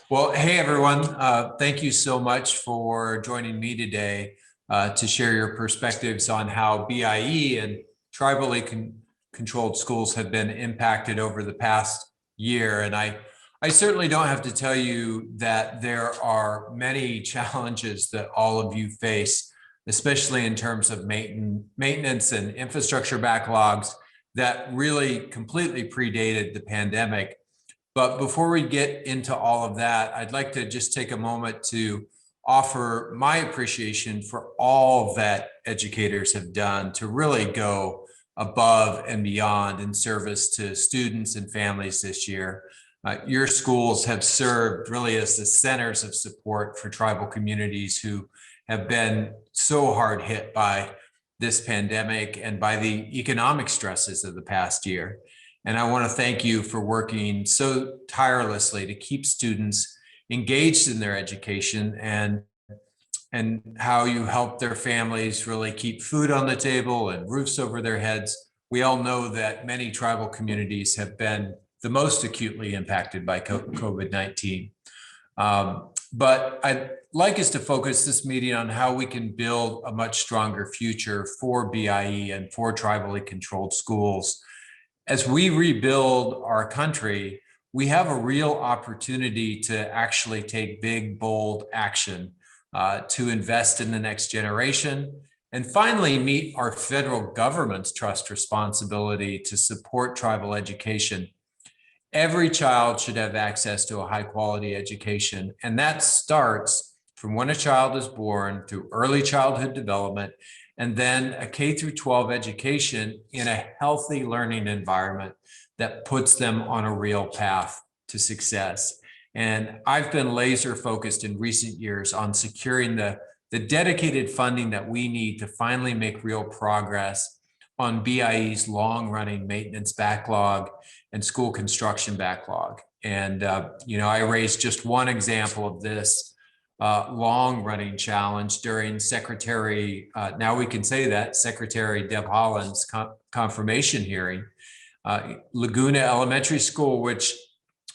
Well, hey everyone. Thank you so much for joining me today to share your perspectives on how BIE and tribally controlled schools have been impacted over the past year. And I certainly don't have to tell you that there are many challenges that all of you face, especially in terms of maintenance and infrastructure backlogs that really completely predated the pandemic. But before we get into all of that, I'd like to just take a moment to offer my appreciation for all that educators have done to really go above and beyond in service to students and families this year. Your schools have served really as the centers of support for tribal communities who have been so hard hit by this pandemic and by the economic stresses of the past year. And I want to thank you for working so tirelessly to keep students engaged in their education and how you help their families really keep food on the table and roofs over their heads. We all know that many tribal communities have been the most acutely impacted by COVID-19. But I'd like us to focus this meeting on how we can build a much stronger future for BIE and for tribally controlled schools. As we rebuild our country, we have a real opportunity to actually take big, bold action to invest in the next generation and finally meet our federal government's trust responsibility to support tribal education. Every child should have access to a high quality education, and that starts from when a child is born through early childhood development and then a K through 12 education in a healthy learning environment that puts them on a real path to success. And I've been laser focused in recent years on securing the dedicated funding that we need to finally make real progress on BIE's long running maintenance backlog and school construction backlog. And, I raised just one example of this long-running challenge during now we can say that, Secretary Deb Haaland's confirmation hearing. Laguna Elementary School, which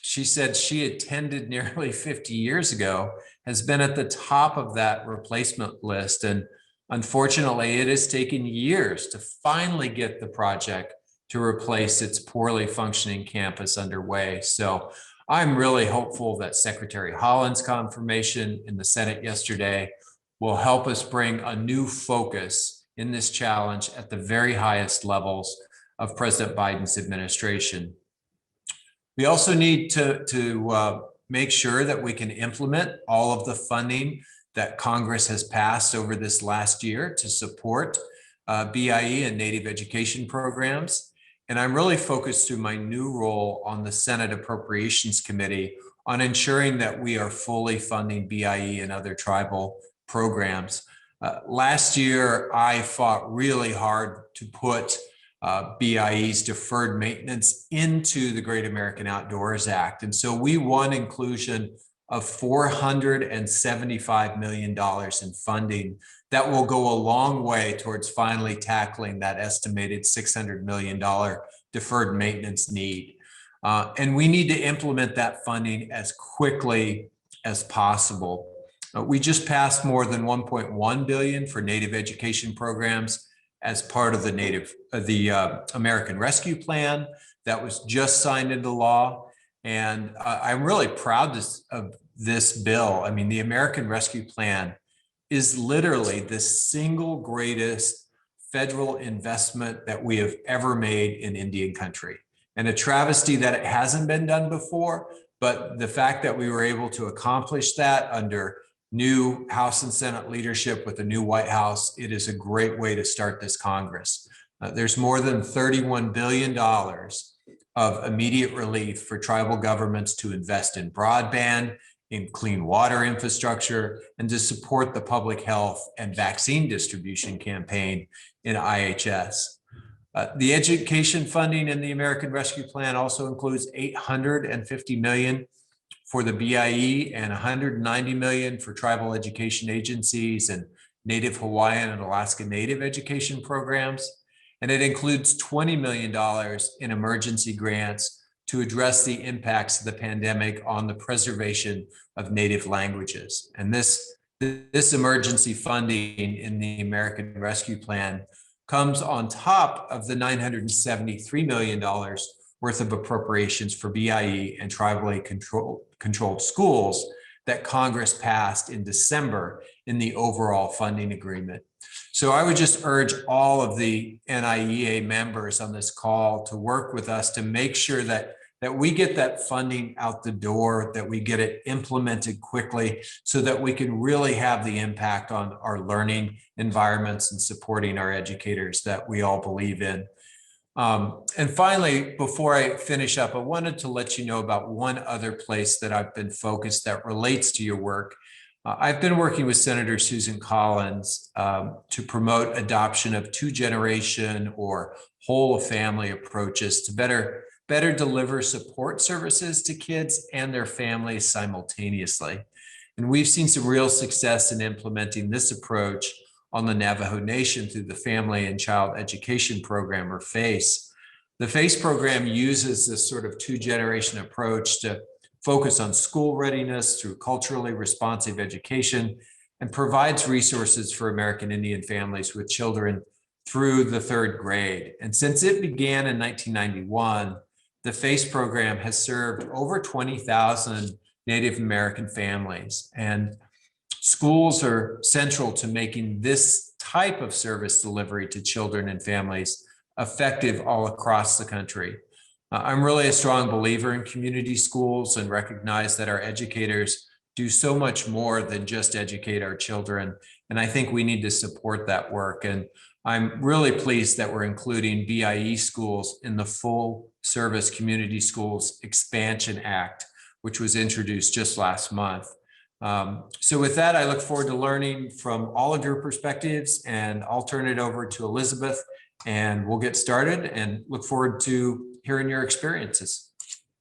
she said she attended nearly 50 years ago, has been at the top of that replacement list. And unfortunately, it has taken years to finally get the project to replace its poorly functioning campus underway. So I'm really hopeful that Secretary Haaland's confirmation in the Senate yesterday will help us bring a new focus in this challenge at the very highest levels of President Biden's administration. We also need to make sure that we can implement all of the funding that Congress has passed over this last year to support BIE and Native education programs. And I'm really focused through my new role on the Senate Appropriations Committee on ensuring that we are fully funding BIE and other tribal programs. Last year, I fought really hard to put BIE's deferred maintenance into the Great American Outdoors Act. And so we won inclusion of $475 million in funding that will go a long way towards finally tackling that estimated $600 million deferred maintenance need. And we need to implement that funding as quickly as possible. We just passed more than $1.1 billion for Native education programs as part of the American Rescue Plan that was just signed into law. And I'm really proud of this bill. I mean, the American Rescue Plan is literally the single greatest federal investment that we have ever made in Indian country. And a travesty that it hasn't been done before, but the fact that we were able to accomplish that under new House and Senate leadership with the new White House, it is a great way to start this Congress. There's more than $31 billion of immediate relief for tribal governments to invest in broadband, in clean water infrastructure, and to support the public health and vaccine distribution campaign in IHS. The education funding in the American Rescue Plan also includes $850 million for the BIE and $190 million for tribal education agencies and Native Hawaiian and Alaska Native education programs. And it includes $20 million in emergency grants to address the impacts of the pandemic on the preservation of native languages. And this emergency funding in the American Rescue Plan comes on top of the $973 million worth of appropriations for BIE and tribally controlled schools that Congress passed in December in the overall funding agreement. So I would just urge all of the NIEA members on this call to work with us to make sure that we get that funding out the door, that we get it implemented quickly so that we can really have the impact on our learning environments and supporting our educators that we all believe in. And finally, before I finish up, I wanted to let you know about one other place that I've been focused that relates to your work. I've been working with Senator Susan Collins to promote adoption of two-generation or whole-of-family approaches to better deliver support services to kids and their families simultaneously. And we've seen some real success in implementing this approach on the Navajo Nation through the Family and Child Education Program, or FACE. The FACE program uses this sort of two-generation approach to focus on school readiness through culturally responsive education and provides resources for American Indian families with children through the third grade. And since it began in 1991, the FACE program has served over 20,000 Native American families, and schools are central to making this type of service delivery to children and families effective all across the country. I'm really a strong believer in community schools and recognize that our educators do so much more than just educate our children. And I think we need to support that work. And I'm really pleased that we're including BIE schools in the Full Service Community Schools Expansion Act, which was introduced just last month. So with that, I look forward to learning from all of your perspectives, and I'll turn it over to Elizabeth and we'll get started and look forward to hearing your experiences.